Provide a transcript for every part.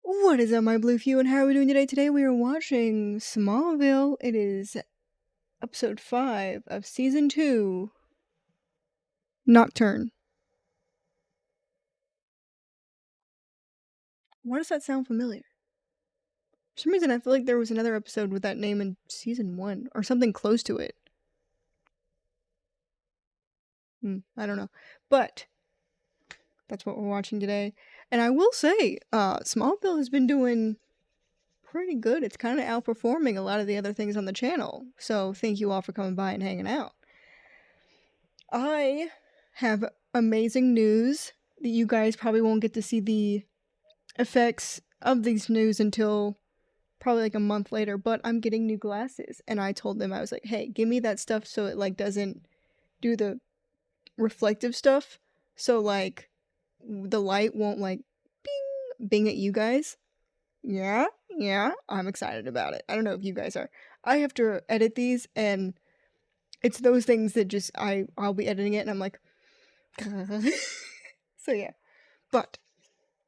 What is up, my blue few, and how are we doing today? Today we are watching Smallville. It is episode 5 of season 2, Nocturne. Why does that sound familiar? For some reason I feel like there was another episode with that name in season 1, or something close to it. I don't know. But that's what we're watching today. And I will say, Smallville has been doing pretty good. It's kind of outperforming a lot of the other things on the channel. So thank you all for coming by and hanging out. I have amazing news that you guys probably won't get to see the effects of these news until probably like a month later, but I'm getting new glasses. And I told them, I was like, hey, give me that stuff so it like doesn't do the reflective stuff. So like the light won't like bing at you guys. Yeah, I'm excited about it. I don't know if you guys are. I have to edit these, and it's those things that just I'll be editing it and I'm like so yeah. But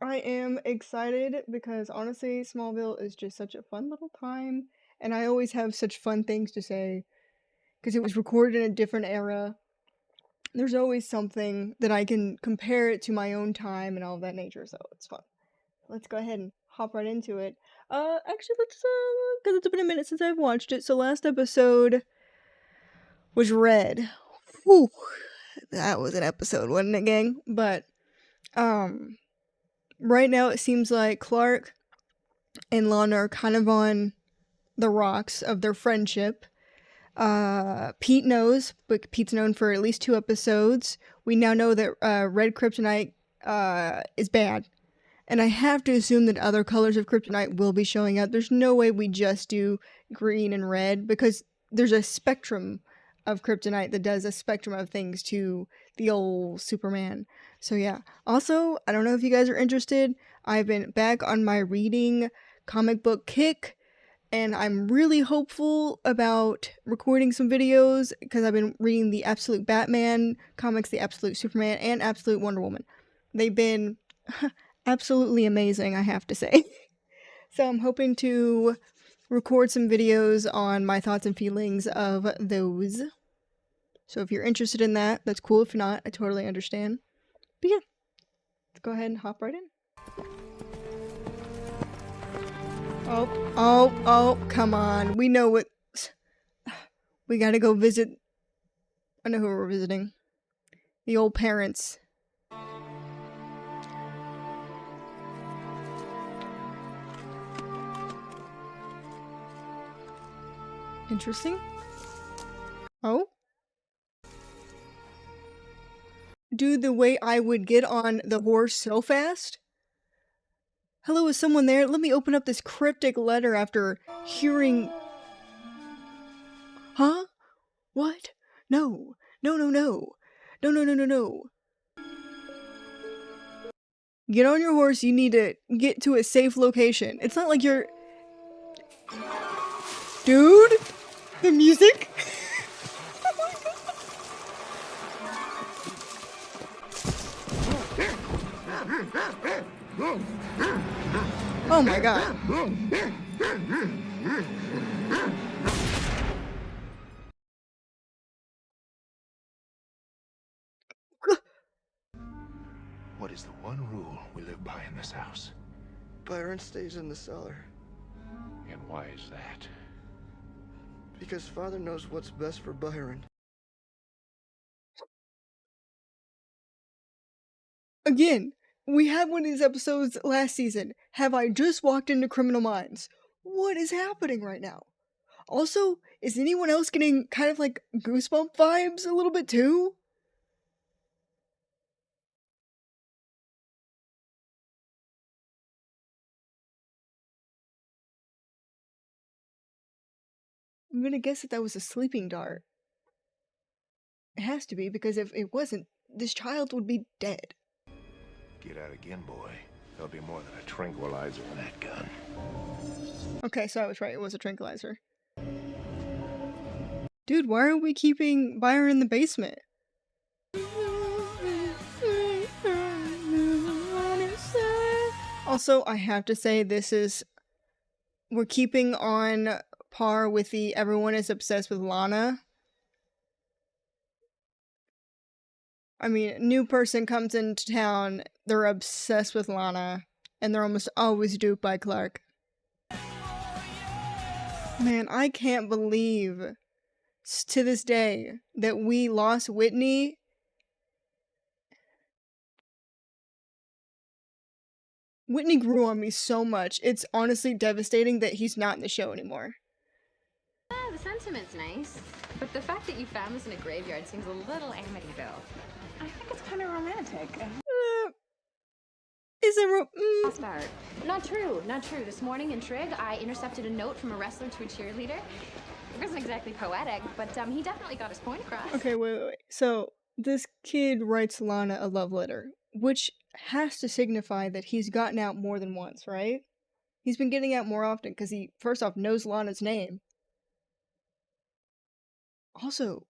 I am excited because honestly Smallville is just such a fun little time, and I always have such fun things to say because it was recorded in a different era. There's always something that I can compare it to my own time and all of that nature, so it's fun. Let's go ahead and hop right into it. Actually let's because it's been a minute since I've watched it. So last episode was Red. Whew. That was an episode, wasn't it, gang? But right now it seems like Clark and Lana are kind of on the rocks of their friendship. Pete knows, but Pete's known for at least 2 episodes. We now know that red kryptonite is bad. And I have to assume that other colors of kryptonite will be showing up. There's no way we just do green and red, because there's a spectrum of kryptonite that does a spectrum of things to the old Superman. So yeah. Also, I don't know if you guys are interested. I've been back on my reading comic book kick, and I'm really hopeful about recording some videos because I've been reading the Absolute Batman comics, the Absolute Superman, and Absolute Wonder Woman. They've been absolutely amazing, I have to say. So I'm hoping to record some videos on my thoughts and feelings of those. So if you're interested in that, that's cool. If not, I totally understand. But yeah, let's go ahead and hop right in. Oh, come on. We know what... We gotta go visit... I know who we're visiting. The old parents. Interesting. Oh? Dude, the way I would get on the horse so fast? Hello, is someone there? Let me open up this cryptic letter after hearing... Huh? What? No. No. Get on your horse, you need to get to a safe location. It's not like you're... Dude? The music? Oh my god. What is the one rule we live by in this house? Byron stays in the cellar. And why is that? Because Father knows what's best for Byron. Again, we had one of these episodes last season. Have I just walked into Criminal Minds? What is happening right now? Also, is anyone else getting kind of like goosebump vibes a little bit too? I'm gonna guess that was a sleeping dart. It has to be, because if it wasn't, this child would be dead. Get out again, boy. There'll be more than a tranquilizer in that gun. Okay, so I was right, it was a tranquilizer. Dude, why are we keeping Byron in the basement? Also, I have to say we're keeping on par with the everyone is obsessed with Lana. I mean, a new person comes into town, they're obsessed with Lana, and they're almost always duped by Clark. Man, I can't believe to this day that we lost Whitney. Whitney grew on me so much. It's honestly devastating that he's not in the show anymore. Yeah, the sentiment's nice, but the fact that you found this in a graveyard seems a little Amityville. I think it's kind of romantic. Is it Lost art. Not true, not true. This morning in Trig, I intercepted a note from a wrestler to a cheerleader. It wasn't exactly poetic, but he definitely got his point across. Okay, wait. So, this kid writes Lana a love letter, which has to signify that he's gotten out more than once, right? He's been getting out more often because he, first off, knows Lana's name. Also,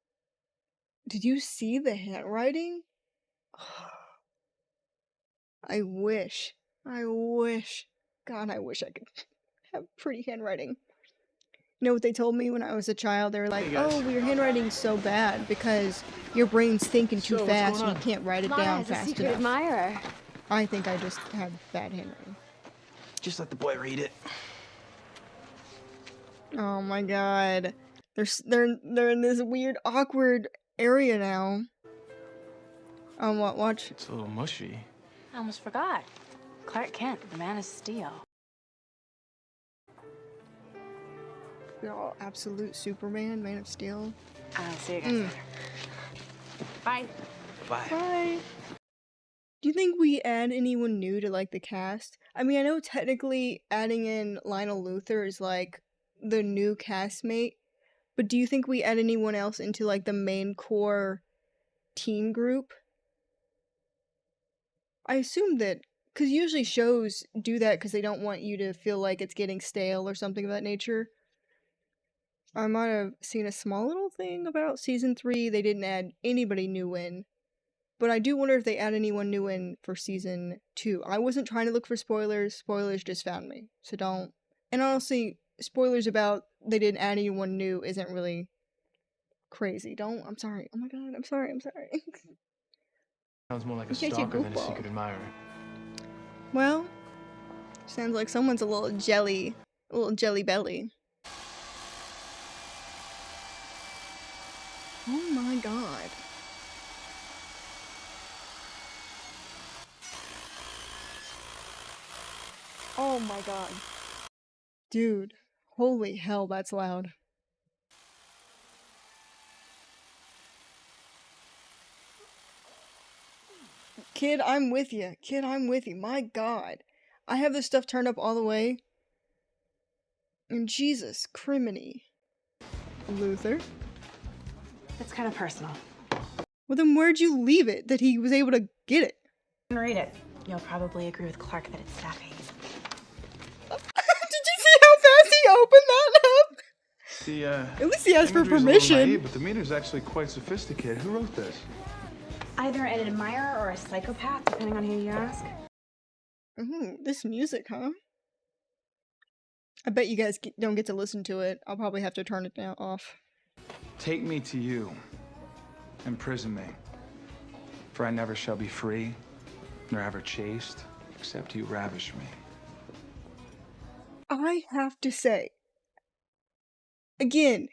did you see the handwriting? I wish. God, I wish I could have pretty handwriting. You know what they told me when I was a child? They were like, Hey, guys. oh, well, your handwriting's so bad because your brain's thinking too So, what's fast going and you on? can't write it Lana down is a fast secret enough. admirer. I think I just have bad handwriting. Just let the boy read it. Oh my god. They're in this weird, awkward area now. What, watch? It's a little mushy. I almost forgot. Clark Kent, the Man of Steel. Oh, absolute Superman, Man of Steel. I'll see you guys later. Bye. Bye. Bye. Do you think we add anyone new to, like, the cast? I mean, I know technically adding in Lionel Luthor is, like, the new castmate, but do you think we add anyone else into, like, the main core team group? I assume that, because usually shows do that because they don't want you to feel like it's getting stale or something of that nature. I might have seen a small little thing about season 3. They didn't add anybody new in. But I do wonder if they add anyone new in for season 2. I wasn't trying to look for spoilers. Spoilers just found me. So don't. And honestly, spoilers about they didn't add anyone new isn't really crazy. Don't. I'm sorry. Oh my god. I'm sorry. Sounds more like a You're such a stalker than a goofball. secret admirer. Well, sounds like someone's a little jelly belly. Oh my god. Oh my god. Dude, holy hell, that's loud. Kid, I'm with you. My god. I have this stuff turned up all the way. And Jesus, criminy. Luther? It's kind of personal. Well then where'd you leave it that he was able to get it? Read it. You'll probably agree with Clark that it's sappy. Did you see how fast he opened that up? The, At least he asked for imagery's a little permission. naive, but the meter's actually quite sophisticated. Who wrote this? Either an admirer or a psychopath, depending on who you ask. Ooh, this music, huh? I bet you guys don't get to listen to it. I'll probably have to turn it off. Take me to you, imprison me, for I never shall be free, nor ever chaste, except you ravish me. I have to say, again,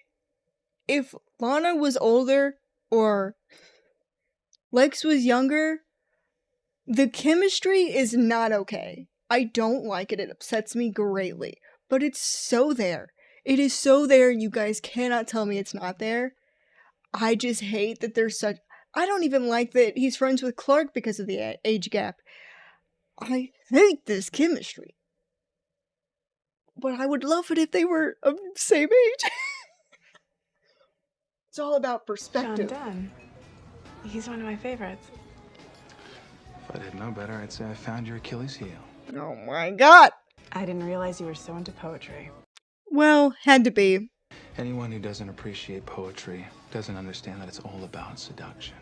if Lana was older or Lex was younger, the chemistry is not okay. I don't like it. It upsets me greatly. But it's so there. It is so there, and you guys cannot tell me it's not there. I just hate that there's such... I don't even like that he's friends with Clark because of the age gap. I hate this chemistry. But I would love it if they were of the same age. It's all about perspective. John Donne. He's one of my favorites. If I didn't know better, I'd say I found your Achilles heel. Oh my god. I didn't realize you were so into poetry. Well, had to be. Anyone who doesn't appreciate poetry doesn't understand that it's all about seduction.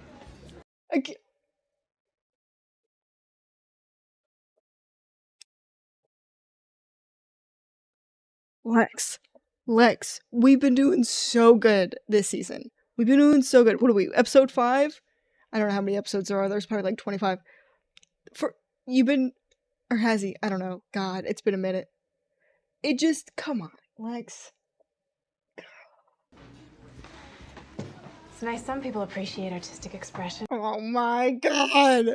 Lex, we've been doing so good this season. We've been doing so good. What are we, episode 5? I don't know how many episodes there are. There's probably like 25. Or has he? I don't know. God, it's been a minute. It just, come on, Lex. It's nice some people appreciate artistic expression. Oh my God.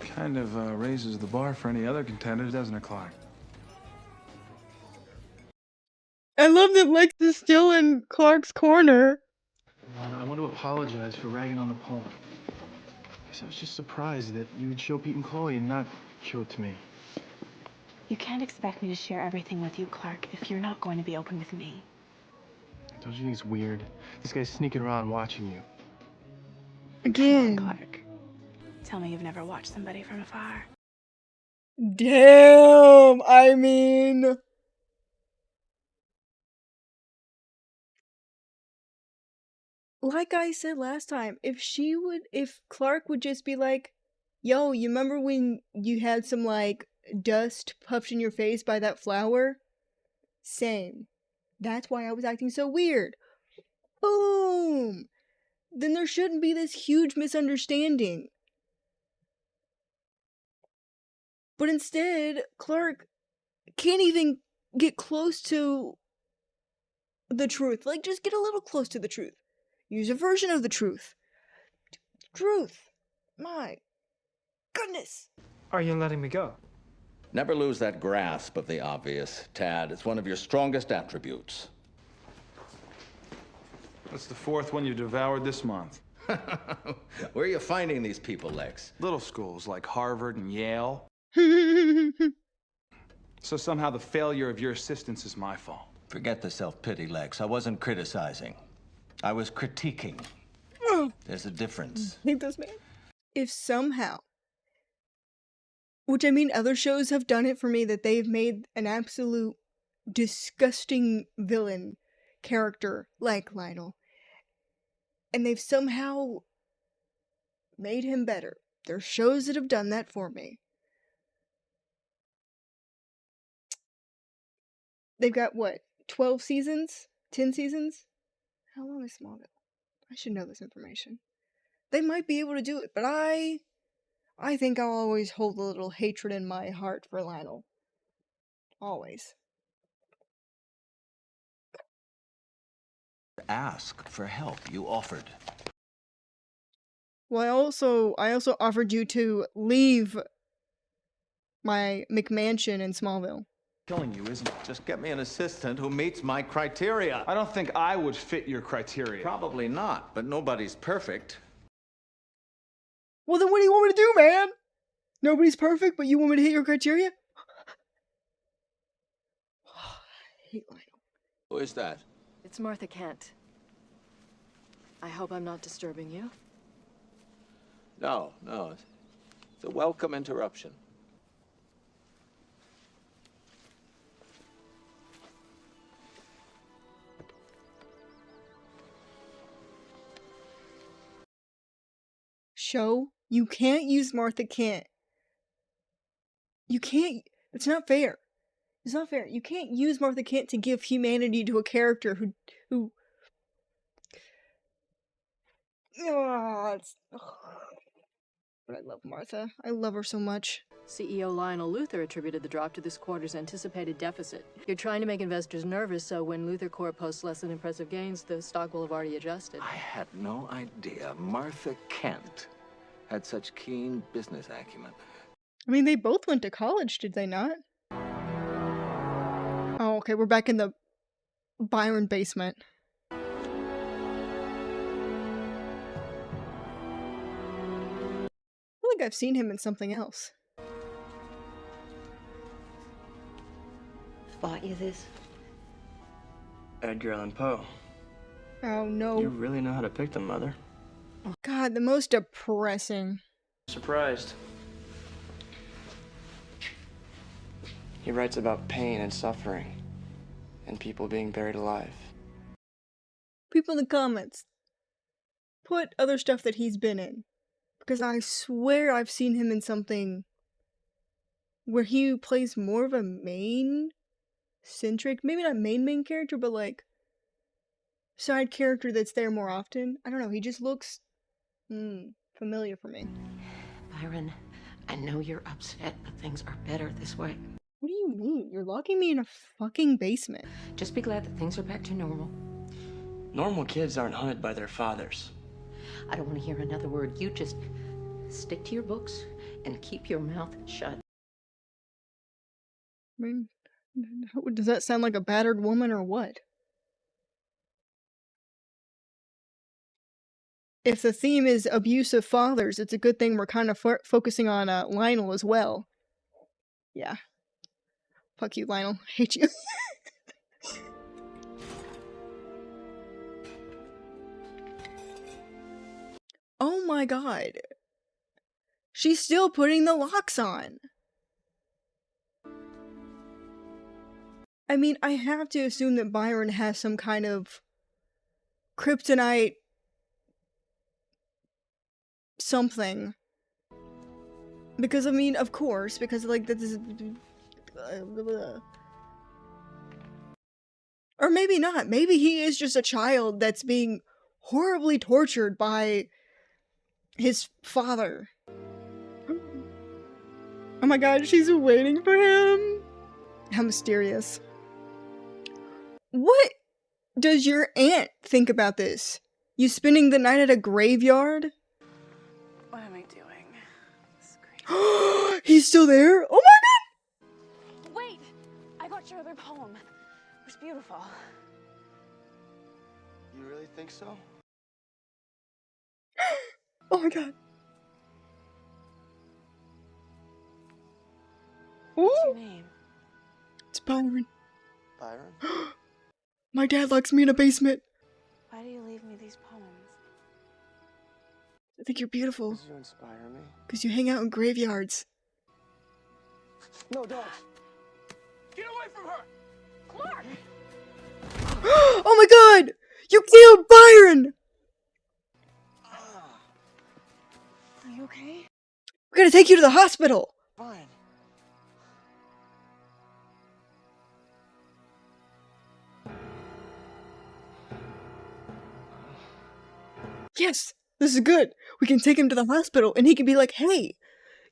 Kind of raises the bar for any other contenders, doesn't it, Clark? I love that Lex is still in Clark's corner. I want to apologize for ragging on the poem. I was just surprised that you would show Pete and Chloe and not show it to me. You can't expect me to share everything with you, Clark, if you're not going to be open with me. Don't you think it's weird? This guy's sneaking around watching you. Again. Clark, tell me you've never watched somebody from afar. Damn, I mean... Like I said last time, if Clark would just be like, yo, you remember when you had some, like, dust puffed in your face by that flower? Same. That's why I was acting so weird. Boom! Then there shouldn't be this huge misunderstanding. But instead, Clark can't even get close to the truth. Like, just get a little close to the truth. Use a version of the truth. Truth. My goodness. Are you letting me go? Never lose that grasp of the obvious, Tad. It's one of your strongest attributes. That's the 4th one you devoured this month. Where are you finding these people, Lex? Little schools like Harvard and Yale. So somehow the failure of your assistants is my fault. Forget the self-pity, Lex. I wasn't criticizing. I was critiquing. There's a difference. Hate this man. If somehow, which I mean other shows have done it for me, that they've made an absolute disgusting villain character like Lionel, and they've somehow made him better. There's shows that have done that for me. They've got, what, 12 seasons? 10 seasons? How long is Smallville? I should know this information. They might be able to do it, but I think I'll always hold a little hatred in my heart for Lionel. Always. Ask for help. You offered. Well, I also offered you to leave my McMansion in Smallville. Killing you isn't. Just get me an assistant who meets my criteria. I don't think I would fit your criteria. Probably not, but nobody's perfect. Well, then what do you want me to do, man? Nobody's perfect, but you want me to hit your criteria? I hate Lionel. Who is that? It's Martha Kent. I hope I'm not disturbing you. No. It's a welcome interruption. Show, you can't use Martha Kent. You can't. It's not fair. It's not fair. You can't use Martha Kent to give humanity to a character who. But I love Martha. I love her so much. CEO Lionel Luthor attributed the drop to this quarter's anticipated deficit. You're trying to make investors nervous, so when Luthor Corp posts less than impressive gains, the stock will have already adjusted. I had no idea Martha Kent had such keen business acumen. I mean, they both went to college, did they not? Oh, okay, we're back in the Byron basement. I feel like I've seen him in something else. Bought you this? Edgar Allan Poe. Oh no. You really know how to pick them, Mother. Oh God, the most depressing. Surprised. He writes about pain and suffering, and people being buried alive. People in the comments, put other stuff that he's been in. Because I swear I've seen him in something where he plays more of a main centric, maybe not main character, but like side character that's there more often. I don't know, he just looks familiar for me. Byron, I know you're upset, but things are better this way. What do you mean? You're locking me in a fucking basement. Just be glad that things are back to normal. Normal kids aren't hunted by their fathers. I don't want to hear another word. You just stick to your books and keep your mouth shut. I mean, does that sound like a battered woman or what? If the theme is abusive fathers, it's a good thing we're kind of focusing on Lionel as well. Yeah. Fuck you, Lionel. Hate you. Oh my god. She's still putting the locks on. I mean, I have to assume that Byron has some kind of kryptonite something. Because, I mean, of course, because, like, this is... Or maybe not. Maybe he is just a child that's being horribly tortured by his father. Oh my god, she's waiting for him. How mysterious. What does your aunt think about this? You spending the night at a graveyard? What am I doing? This is crazy. He's still there? Oh my god! Wait! I got your other poem. It was beautiful. You really think so? Oh my god. What's Ooh. your name? It's Byron. Byron? My dad locks me in a basement. Why do you leave me these poems? I think you're beautiful. Because you inspire me. Because you hang out in graveyards. No, don't. Get away from her! Clark! Oh my god! You killed Byron! Are you okay? We're gonna take you to the hospital! Fine. Yes! This is good! We can take him to the hospital and he can be like, hey,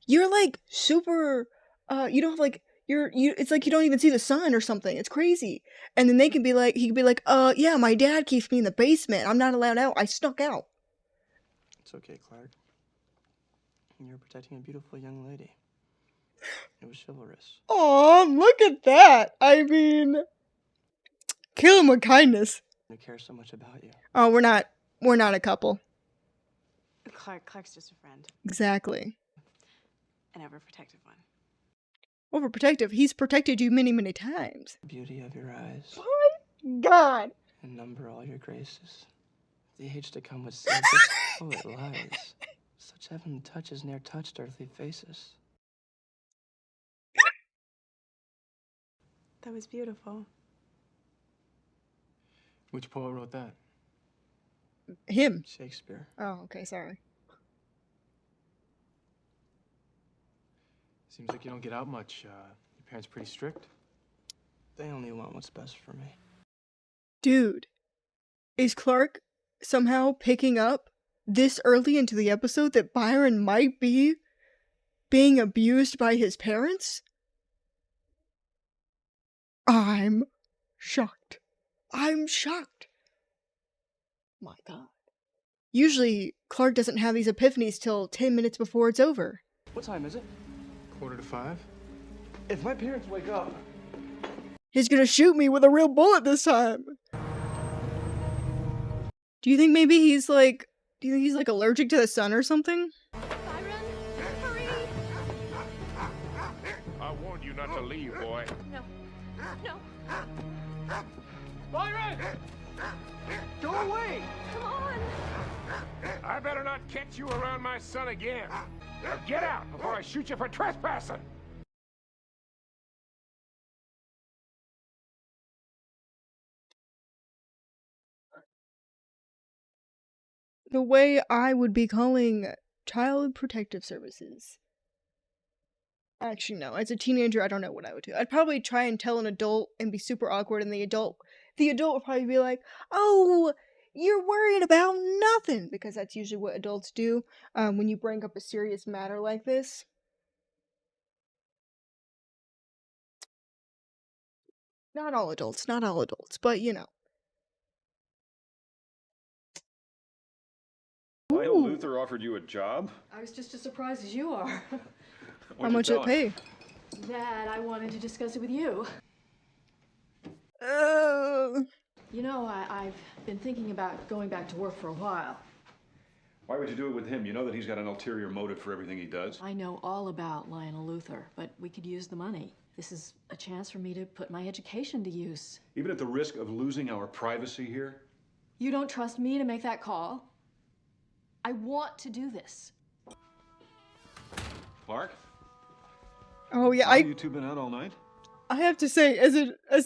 you're like super, you don't have like, it's like you don't even see the sun or something. It's crazy. And then they can be like, he can be like, yeah, my dad keeps me in the basement. I'm not allowed out. I snuck out. It's okay, Clark. You're protecting a beautiful young lady. It was chivalrous. Aw, look at that! I mean, kill him with kindness. Who cares so much about you? Oh, we're not a couple. Clark's just a friend. Exactly. An overprotective one. Overprotective. He's protected you many, many times. Beauty of your eyes. God! And number all your graces. The age to come would say this poet lies. Such heavenly touches ne'er touched earthly faces. That was beautiful. Which poet wrote that? Him. Shakespeare. Oh, okay, sorry. Seems like you don't get out much. Your parents pretty strict? They only want what's best for me. Dude, is Clark somehow picking up this early into the episode that Byron might be being abused by his parents? I'm shocked. I'm shocked. My god. Usually, Clark doesn't have these epiphanies till 10 minutes before it's over. What time is it? 4:45? If my parents wake up... He's gonna shoot me with a real bullet this time. Do you think maybe he's like... Do you think he's like allergic to the sun or something? Byron, hurry! I warned you not to leave, boy. No. No. Byron! Go away! Come on! I better not catch you around my son again. Now get out before I shoot you for trespassing. The way I would be calling Child Protective Services. Actually, no. As a teenager, I don't know what I would do. I'd probably try and tell an adult and be super awkward, and the adult would probably be like, "Oh, you're worried about nothing," because that's usually what adults do when you bring up a serious matter like this. Not all adults, but you know. Lionel Ooh. Luther offered you a job? I was just as surprised as you are. How much did it pay? That I wanted to discuss it with you. You know, I've been thinking about going back to work for a while. Why would you do it with him? You know that he's got an ulterior motive for everything he does. I know all about Lionel Luther, but we could use the money. This is a chance for me to put my education to use. Even at the risk of losing our privacy here? You don't trust me to make that call? I want to do this. Clark? Oh yeah, You two been out all night? I have to say, as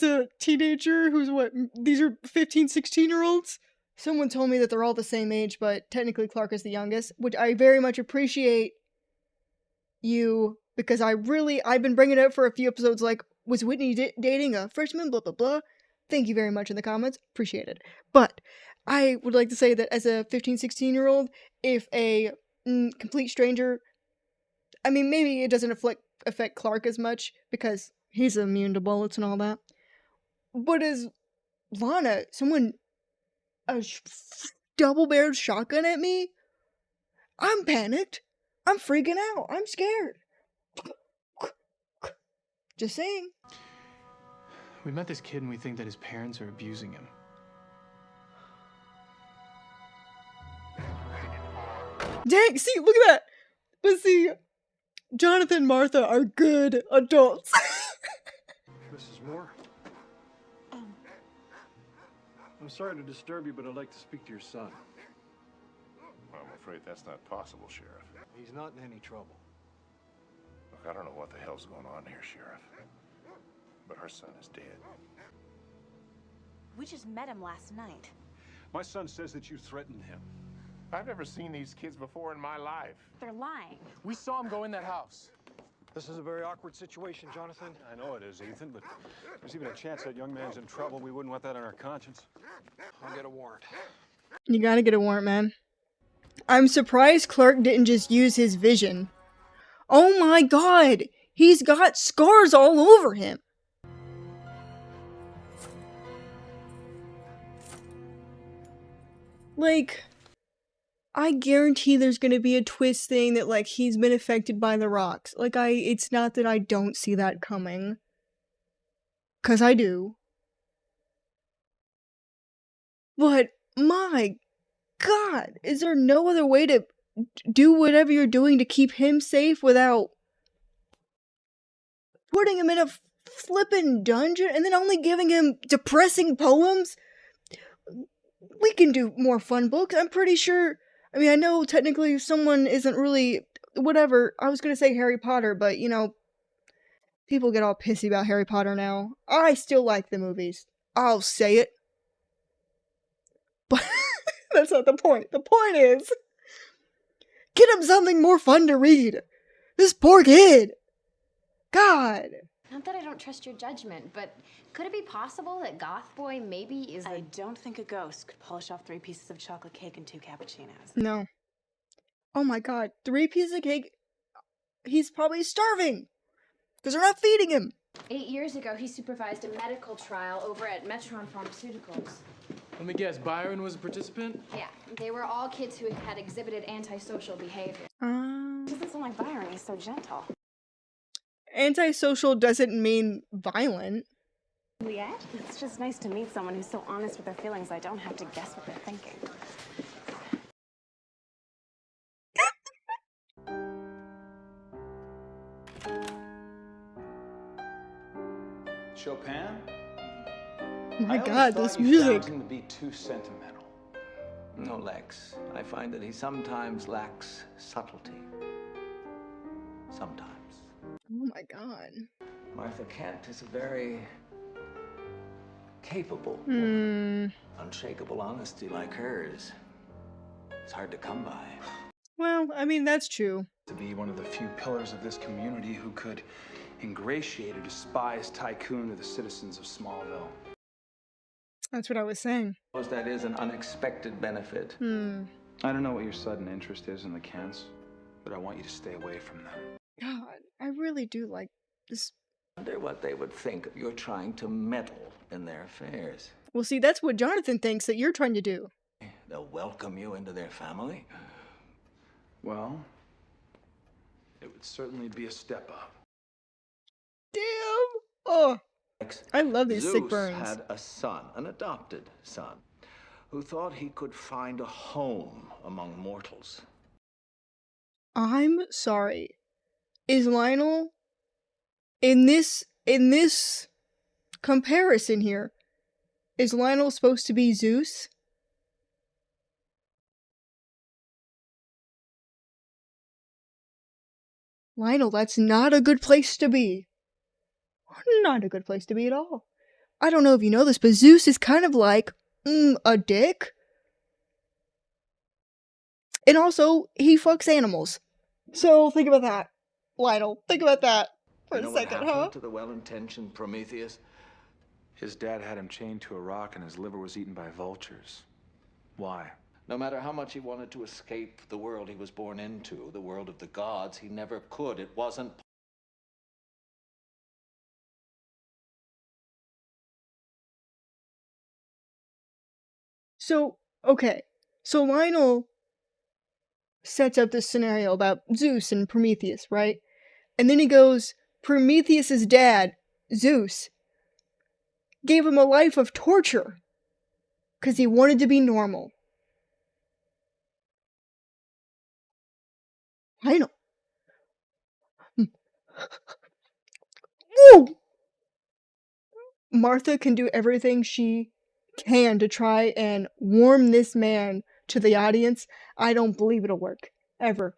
a teenager who's these are 15, 16-year-olds, someone told me that they're all the same age, but technically Clark is the youngest, which I very much appreciate you, because I've been bringing it up for a few episodes, like, was Whitney dating a freshman, blah, blah, blah. Thank you very much in the comments. Appreciate it. But I would like to say that as a 15, 16-year-old, if a complete stranger, I mean, maybe it doesn't affect Clark as much, because he's immune to bullets and all that. But as Lana, a double-barreled shotgun at me, I'm panicked. I'm freaking out. I'm scared. Just saying. We met this kid and we think that his parents are abusing him. Dang, see, look at that. But see, Jonathan and Martha are good adults. Mrs. Moore? I'm sorry to disturb you, but I'd like to speak to your son. I'm afraid that's not possible, Sheriff. He's not in any trouble. Look, I don't know what the hell's going on here, Sheriff. But our son is dead. We just met him last night. My son says that you threatened him. I've never seen these kids before in my life. They're lying. We saw him go in that house. This is a very awkward situation, Jonathan. I know it is, Ethan, but there's even a chance that young man's in trouble. We wouldn't want that on our conscience. I'll get a warrant. You gotta get a warrant, man. I'm surprised Clark didn't just use his vision. Oh my god! He's got scars all over him! Like, I guarantee there's gonna be a twist thing that, like, he's been affected by the rocks. Like, it's not that I don't see that coming. 'Cause I do. But, my god, is there no other way to do whatever you're doing to keep him safe without putting him in a flippin' dungeon and then only giving him depressing poems? We can do more fun books. I'm pretty sure. I mean, I know technically someone isn't really whatever. I was gonna say Harry Potter, but you know, people get all pissy about Harry Potter now. I still like the movies. I'll say it. But that's not the point. The point is, get him something more fun to read. This poor kid. God. Not that I don't trust your judgment, but could it be possible that Goth Boy maybe is I don't think a ghost could polish off 3 pieces of chocolate cake and 2 cappuccinos. No. Oh my god. 3 pieces of cake? He's probably starving. Because they're not feeding him. 8 years ago, he supervised a medical trial over at Metron Pharmaceuticals. Let me guess, Byron was a participant? Yeah, they were all kids who had exhibited antisocial behavior. Doesn't sound like Byron, he's so gentle. Antisocial doesn't mean violent. Yet? It's just nice to meet someone who's so honest with their feelings I don't have to guess what they're thinking. Chopin? Oh my I god, always this thought you music. found him to be too sentimental. No, Lex. I find that he sometimes lacks subtlety. Sometimes. Oh my god. Martha Kent is a very capable woman. Unshakable honesty like hers. It's hard to come by. Well, I mean, that's true. To be one of the few pillars of this community who could ingratiate a despised tycoon to the citizens of Smallville. That's what I was saying. That is an unexpected benefit. I don't know what your sudden interest is in the Kents, but I want you to stay away from them. God, I really do like this. I wonder what they would think of your trying to meddle in their affairs. Well, see, that's what Jonathan thinks that you're trying to do. They'll welcome you into their family. Well, it would certainly be a step up. Damn! Oh, I love these sick Zeus burns. had a son, an adopted son, who thought he could find a home among mortals. I'm sorry. Is Lionel in this comparison here? Is Lionel supposed to be Zeus? Lionel, that's not a good place to be. Not a good place to be at all. I don't know if you know this, but Zeus is kind of like a dick. And also, he fucks animals. So think about that, Lionel. Think about that for a second, what huh? happened to the well-intentioned Prometheus? His dad had him chained to a rock and his liver was eaten by vultures. Why? No matter how much he wanted to escape the world he was born into, the world of the gods, he never could. It wasn't. So, okay. So Lionel sets up this scenario about Zeus and Prometheus, right? And then he goes, Prometheus's dad, Zeus, gave him a life of torture because he wanted to be normal. Lionel. Woo! Martha can do everything she can to try and warm this man to the audience. I don't believe it'll work. Ever.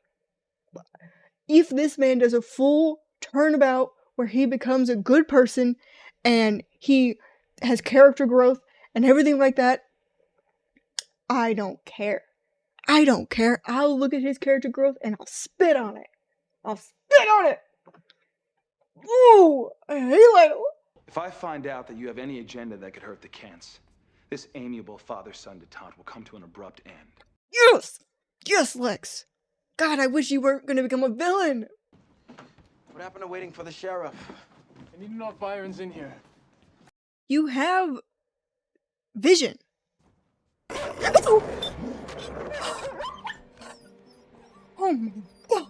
If this man does a full turnabout where he becomes a good person and he has character growth and everything like that, I don't care. I don't care. I'll look at his character growth and I'll spit on it. I'll spit on it! Ooh! I hate Lionel. If I find out that you have any agenda that could hurt the Kents, this amiable father-son detente will come to an abrupt end. Yes! Yes, Lex! God, I wish you weren't gonna become a villain! What happened to waiting for the sheriff? I need to know if Byron's in here. You have vision. Oh my god.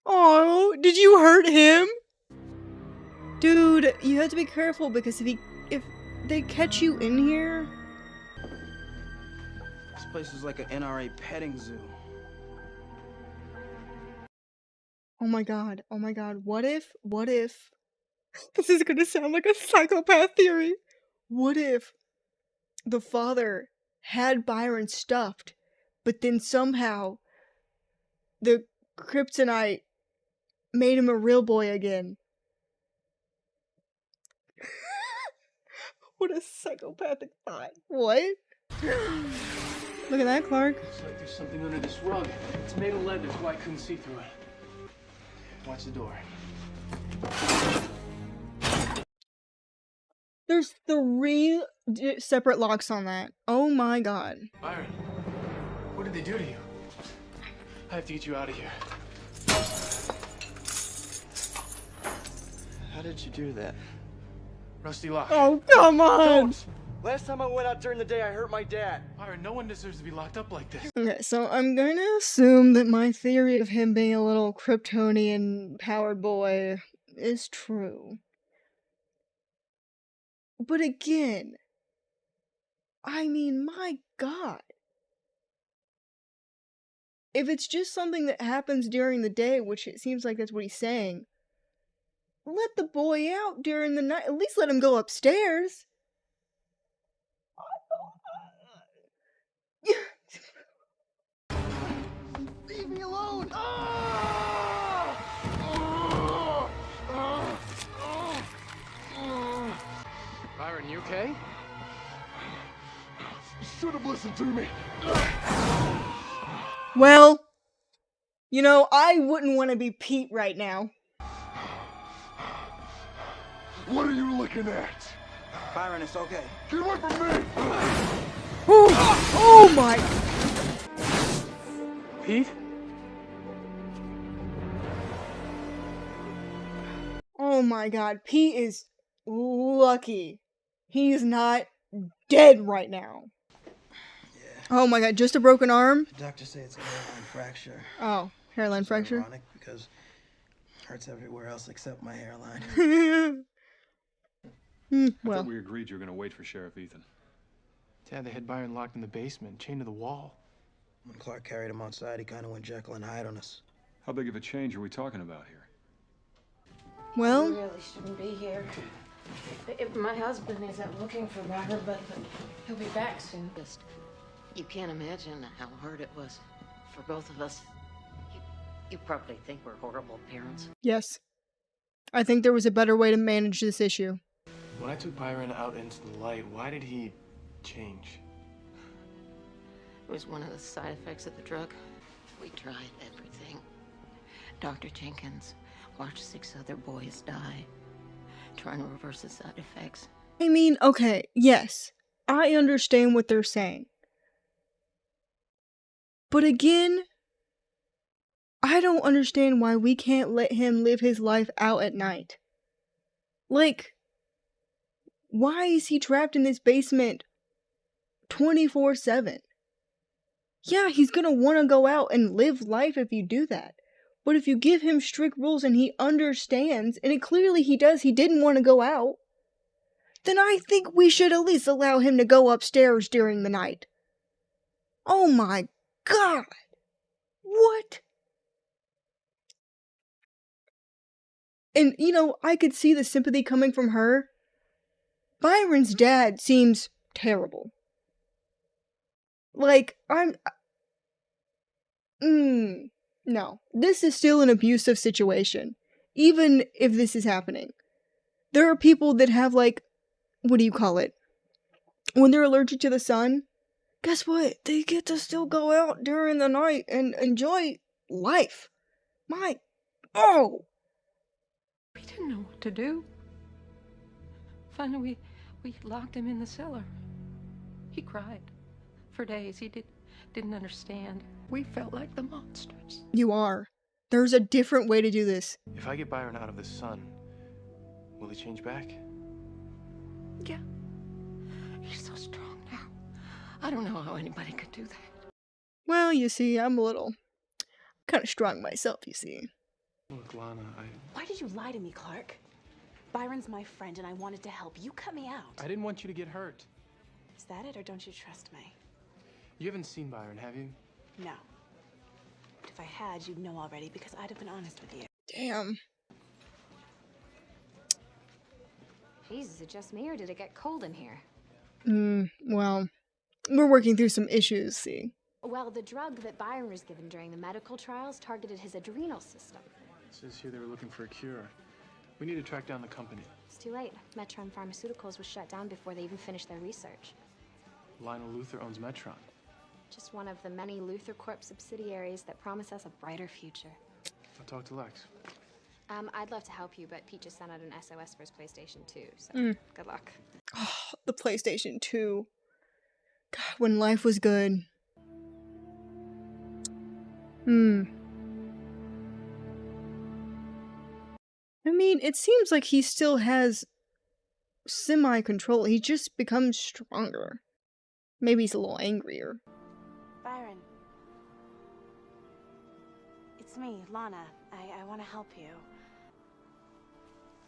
Oh, did you hurt him? Dude, you have to be careful because if they catch you in here. This place is like an NRA petting zoo. Oh my god, what if, this is gonna sound like a psychopath theory. What if the father had Byron stuffed, but then somehow the kryptonite made him a real boy again? What a psychopathic thought. What? Look at that, Clark. Looks like there's something under this rug. It's made of leather, so I couldn't see through it. Watch the door. There's 3 separate locks on that. Oh my god. Byron, what did they do to you? I have to get you out of here. How did you do that? Rusty lock. Oh, come on! Don't! Last time I went out during the day, I hurt my dad. Byron, no one deserves to be locked up like this. Okay, so I'm gonna assume that my theory of him being a little Kryptonian powered boy is true. But again, I mean, my god. If it's just something that happens during the day, which it seems like that's what he's saying, let the boy out during the night. At least let him go upstairs. Leave me alone! Byron, you okay? You should have listened to me. Well, you know, I wouldn't want to be Pete right now. What are you looking at? Byron, it's okay. Get away from me! Oh my... Pete? Oh my god, Pete is lucky he's not dead right now. Oh my god, just a broken arm? The doctors say it's a hairline fracture. Oh, hairline fracture? Ironic because it hurts everywhere else except my hairline. I Well, thought we agreed you were going to wait for Sheriff Ethan. Dad, they had Byron locked in the basement, chained to the wall. When Clark carried him outside, he kind of went Jekyll and Hyde on us. How big of a change are we talking about here? well, We really shouldn't be here. If my husband isn't looking for Byron, but he'll be back soon. Just, you can't imagine how hard it was for both of us. You probably think we're horrible parents. yes. I think there was a better way to manage this issue. When I took Byron out into the light, why did he change? It was one of the side effects of the drug. We tried everything. Dr. Jenkins watched 6 other boys die, trying to reverse the side effects. I mean, okay, yes, I understand what they're saying. But again, I don't understand why we can't let him live his life out at night. Like, why is he trapped in this basement 24/7? Yeah, he's gonna want to go out and live life if you do that. But if you give him strict rules and he understands, and clearly he does, he didn't want to go out, then I think we should at least allow him to go upstairs during the night. Oh my god! What? And, you know, I could see the sympathy coming from her. Byron's dad seems terrible. Like, no. This is still an abusive situation. Even if this is happening. There are people that have, like, what do you call it? When they're allergic to the sun, guess what? They get to still go out during the night and enjoy life. We didn't know what to do. Finally, we locked him in the cellar. He cried for days. He didn't understand. We felt like the monsters. You are. There's a different way to do this. If I get Byron out of the sun, will he change back? Yeah. He's so strong now. I don't know how anybody could do that. Well, you see, I'm a little kind of strong myself, you see. Look, Lana, Why did you lie to me, Clark? Byron's my friend and I wanted to help. You cut me out. I didn't want you to get hurt. Is that it, or don't you trust me? You haven't seen Byron, have you? No. But if I had, you'd know already because I'd have been honest with you. Damn. Jesus, is it just me or did it get cold in here? Well, we're working through some issues, see. Well, the drug that Byron was given during the medical trials targeted his adrenal system. It says here they were looking for a cure. We need to track down the company. It's too late. Metron Pharmaceuticals was shut down before they even finished their research. Lionel Luther owns Metron. Just one of the many Luther Corp subsidiaries that promise us a brighter future. I'll talk to Lex. I'd love to help you, but Pete just sent out an SOS for his PlayStation 2, so good luck. Oh, the PlayStation 2. God, when life was good. I mean, it seems like he still has semi-control. He just becomes stronger. Maybe he's a little angrier. Byron. It's me, Lana. I want to help you.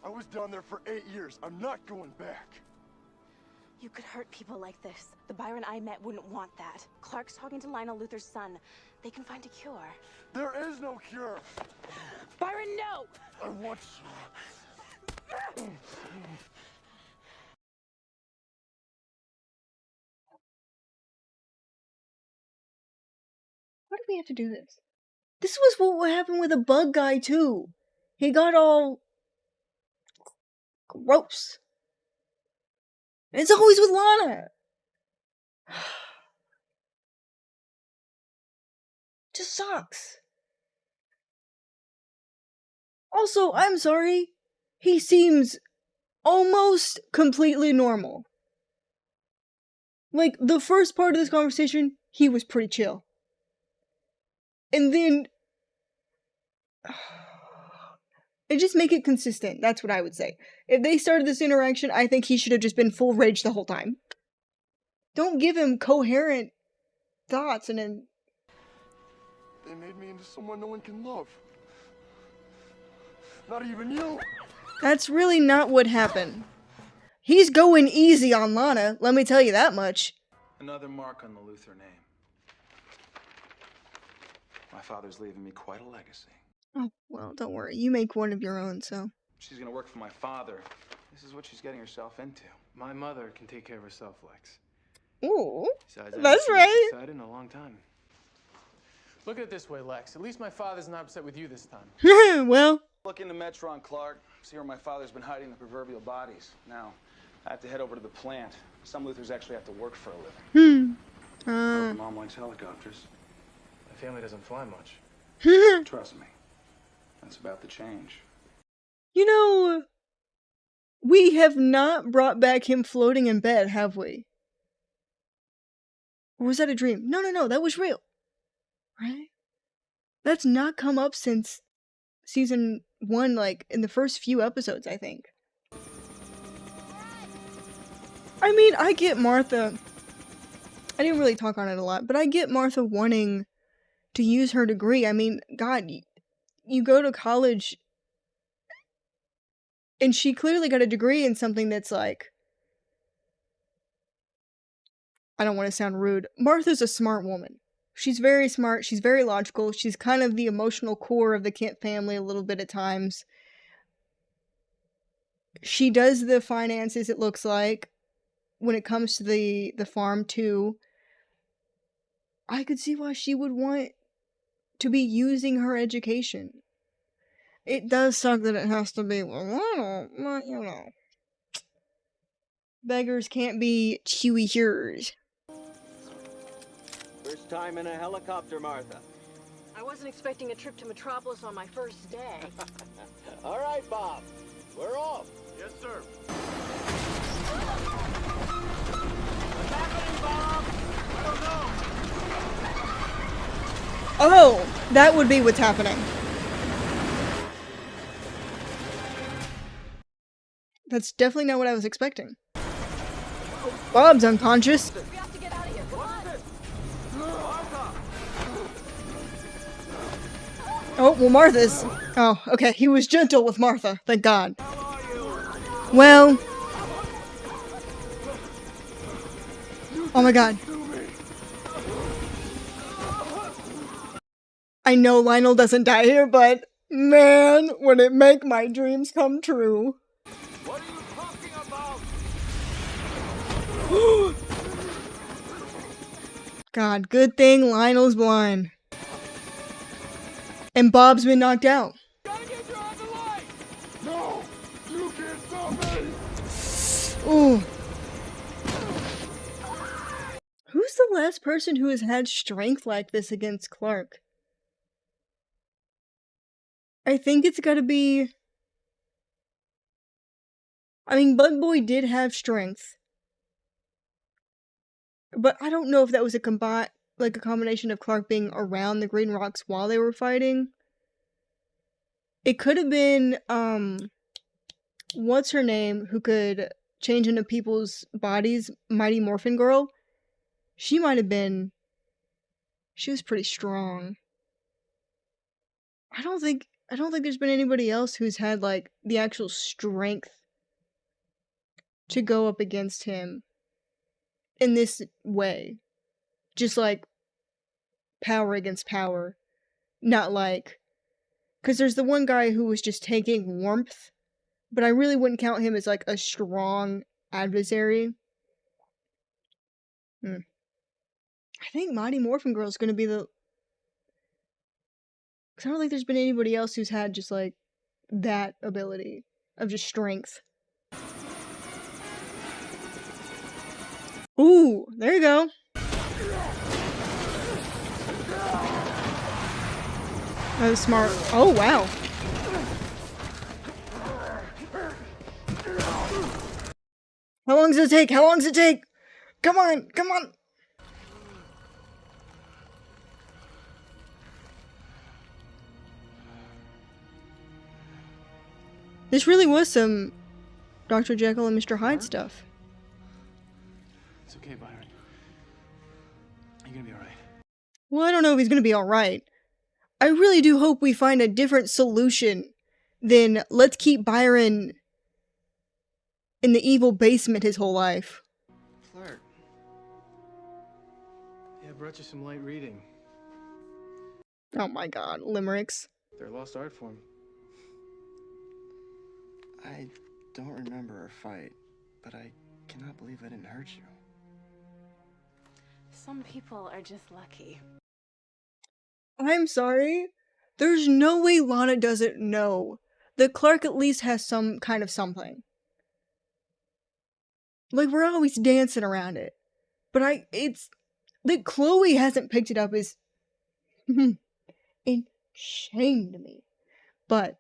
I was down there for 8 years. I'm not going back. You could hurt people like this. The Byron I met wouldn't want that. Clark's talking to Lionel Luther's son. They can find a cure. There is no cure. Byron, no! I want you. Why do we have to do this? This was what happened with the bug guy, too. He got all gross. And it's always with Lana. Just sucks. Also, I'm sorry, he seems almost completely normal. Like, the first part of this conversation, he was pretty chill. And then... and just make it consistent, that's what I would say. If they started this interaction, I think he should have just been full rage the whole time. Don't give him coherent thoughts and then... They made me into someone no one can love. Not even you! That's really not what happened. He's going easy on Lana, let me tell you that much. Another mark on the Luther name. My father's leaving me quite a legacy. Oh, well, don't worry. You make one of your own, so... She's gonna work for my father. This is what she's getting herself into. My mother can take care of herself, Lex. Ooh, Besides, that's right. Excited in a long time. Look at it this way, Lex. At least my father's not upset with you this time. Well... Look into Metron, Clark. See where my father's been hiding the proverbial bodies. Now, I have to head over to the plant. Some Luthers actually have to work for a living. Mom likes helicopters. My family doesn't fly much. Trust me. That's about to change. You know, we have not brought back him floating in bed, have we? Or was that a dream? No, that was real. Right? That's not come up since season 1, like, in the first few episodes, I think. I mean, I get Martha... I didn't really talk on it a lot, but I get Martha wanting to use her degree. I mean, God, you go to college... and she clearly got a degree in something that's like... I don't want to sound rude. Martha's a smart woman. She's very smart, she's very logical, she's kind of the emotional core of the Kent family a little bit at times. She does the finances, it looks like, when it comes to the farm too. I could see why she would want to be using her education. It does suck that it has to be, well, you know. Beggars can't be chewy hearers. First time in a helicopter, Martha. I wasn't expecting a trip to Metropolis on my first day. All right, Bob. We're off. Yes, sir. What's happening, Bob? I don't know. Oh, that would be what's happening. That's definitely not what I was expecting. Bob's unconscious. We have to get out of here. Come on. Oh, well, Martha's... Oh, okay, he was gentle with Martha, thank God. Well... Oh my God. I know Lionel doesn't die here, but... man, would it make my dreams come true. What are you talking about? God, good thing Lionel's blind. And Bob's been knocked out. No! You can't stop me! Ooh. Who's the last person who has had strength like this against Clark? I think it's gotta be... I mean, Bug Boy did have strength. But I don't know if that was a combination of Clark being around the Green Rocks while they were fighting. It could have been, what's her name, who could change into people's bodies, Mighty Morphin Girl. She might have been... she was pretty strong. I don't think there's been anybody else who's had, like, the actual strength to go up against him in this way. Just, like, power against power. Not like... because there's the one guy who was just taking warmth, but I really wouldn't count him as, like, a strong adversary. I think Mighty Morphin Girl is going to be the... because I don't think there's been anybody else who's had just, like, that ability of just strength. Ooh, there you go. That was smart. Oh, wow. How long does it take? How long does it take? Come on, come on. This really was some Dr. Jekyll and Mr. Hyde stuff. It's okay, Byron. You're gonna be alright. Well, I don't know if he's gonna be alright. I really do hope we find a different solution than let's keep Byron in the evil basement his whole life. Clark. Yeah, I brought you some light reading. Oh my god, limericks. They're a lost art form. I don't remember our fight, but I cannot believe I didn't hurt you. Some people are just lucky. I'm sorry. There's no way Lana doesn't know that Clark at least has some kind of something. Like, we're always dancing around it. But it's that Chloe hasn't picked it up is shame to me. But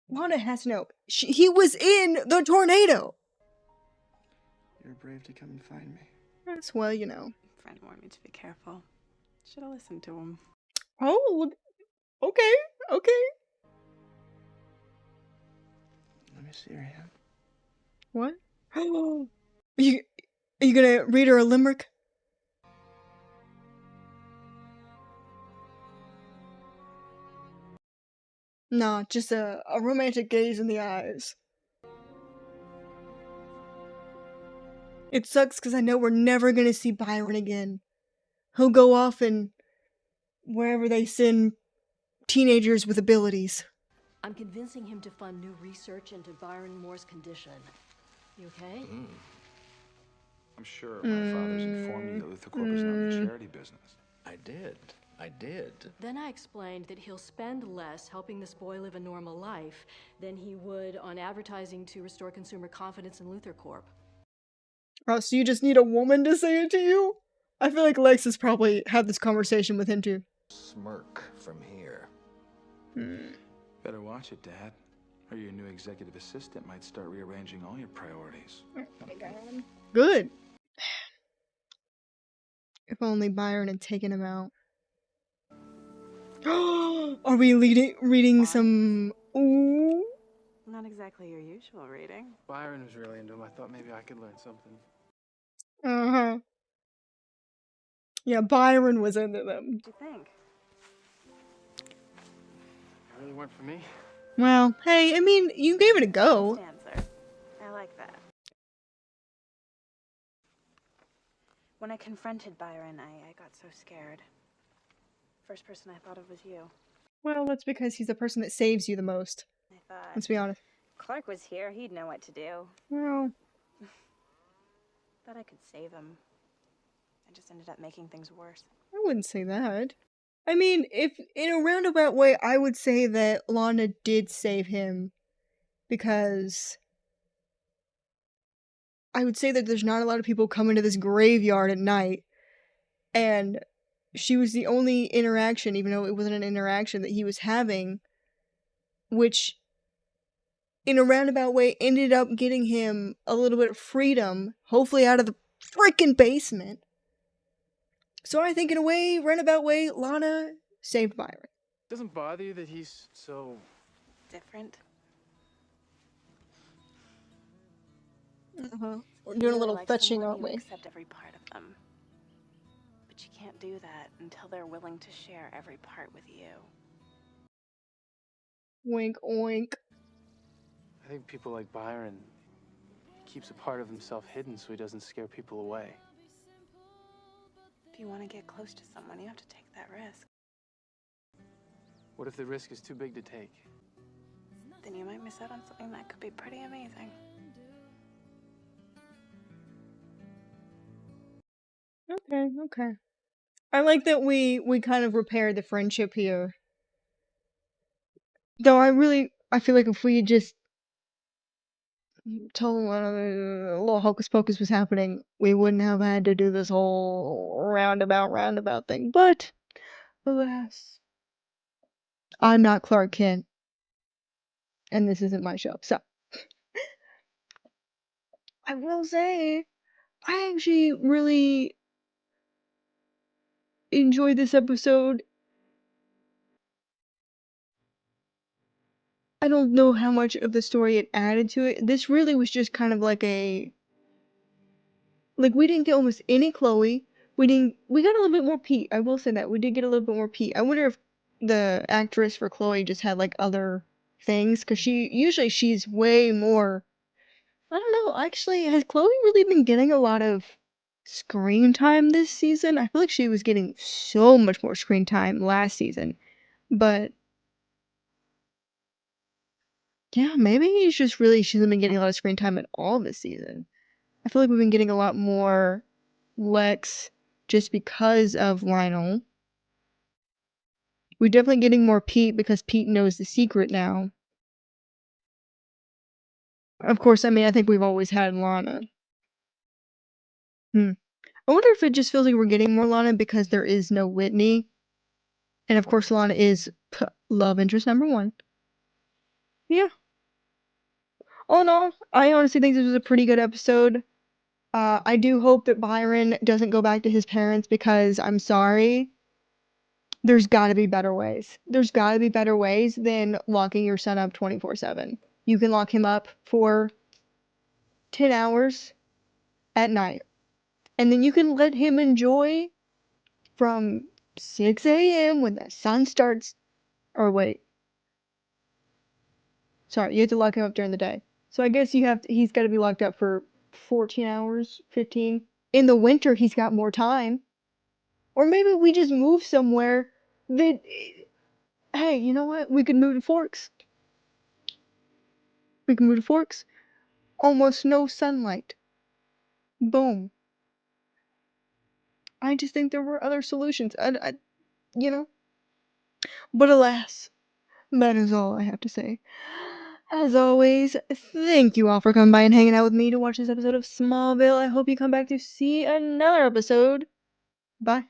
Lana has to know. He was in the tornado. You're brave to come and find me. That's well, you know. Friend warned me to be careful. Should have listened to him. Oh, okay, okay. Let me see your hand. What? Are you gonna read her a limerick? Nah, just a romantic gaze in the eyes. It sucks because I know we're never gonna see Byron again. He'll go off and wherever they send teenagers with abilities. I'm convincing him to fund new research into Byron Moore's condition. You okay? I'm sure my father's informed you that Luther Corp is not in the charity business. I did. Then I explained that he'll spend less helping this boy live a normal life than he would on advertising to restore consumer confidence in Luther Corp. Oh, so you just need a woman to say it to you? I feel like Lex has probably had this conversation with him too. Smirk from here. Better watch it, Dad. Or your new executive assistant might start rearranging all your priorities. Oh my god. Good. If only Byron had taken him out. Are we reading some... Ooh? Not exactly your usual reading. Byron was really into him. I thought maybe I could learn something. Uh-huh. Yeah, Byron was into them. What do you think? It really weren't for me. Well, hey, I mean, you gave it a go. Answer. I like that. When I confronted Byron, I got so scared. First person I thought of was you. Well, that's because he's the person that saves you the most. I thought, Let's be honest. Clark was here, he'd know what to do. Well, Thought I could save him. I just ended up making things worse. I wouldn't say that. I mean, if in a roundabout way, I would say that Lana did save him because I would say that there's not a lot of people coming to this graveyard at night, and she was the only interaction, even though it wasn't an interaction that he was having, which in a roundabout way ended up getting him a little bit of freedom, hopefully out of the freaking basement. So I think in a way, roundabout way, Lana saved Byron. Doesn't bother you that he's so... different? Uh-huh. We're doing a little Like fetching, someone aren't we? you accept every part of them. But you can't do that until they're willing to share every part with you. Wink, oink. I think people like Byron keeps a part of himself hidden so he doesn't scare people away. If you want to get close to someone, you have to take that risk. What if the risk is too big to take? Then you might miss out on something that could be pretty amazing. Okay. I like that we kind of repaired the friendship here. Though I feel like if we just told one of the little hocus pocus was happening, we wouldn't have had to do this whole roundabout thing. But alas. I'm not Clark Kent, and this isn't my show. So, I will say, I actually really enjoyed this episode. I don't know how much of the story it added to it. This really was just kind of like a... Like, we didn't get almost any Chloe. We got a little bit more Pete. I will say that. We did get a little bit more Pete. I wonder if the actress for Chloe just had, like, other things. Because she's way more... I don't know, actually, has Chloe really been getting a lot of screen time this season? I feel like she was getting so much more screen time last season. But... yeah, maybe it's just really she hasn't been getting a lot of screen time at all this season. I feel like we've been getting a lot more Lex just because of Lionel. We're definitely getting more Pete because Pete knows the secret now. Of course, I mean, I think we've always had Lana. I wonder if it just feels like we're getting more Lana because there is no Whitney. And of course, Lana is love interest number 1. Yeah. All in all, I honestly think this was a pretty good episode. I do hope that Byron doesn't go back to his parents because I'm sorry. There's gotta be better ways. There's gotta be better ways than locking your son up 24/7. You can lock him up for 10 hours at night. And then you can let him enjoy from 6 a.m. when the sun starts. Or wait. Sorry, you have to lock him up during the day. So I guess he's gotta be locked up for 14 hours, 15. In the winter, he's got more time. Or maybe we just move somewhere that... Hey, you know what? We could move to Forks. We can move to Forks. Almost no sunlight. Boom. I just think there were other solutions. You know? But alas, that is all I have to say. As always, thank you all for coming by and hanging out with me to watch this episode of Smallville. I hope you come back to see another episode. Bye.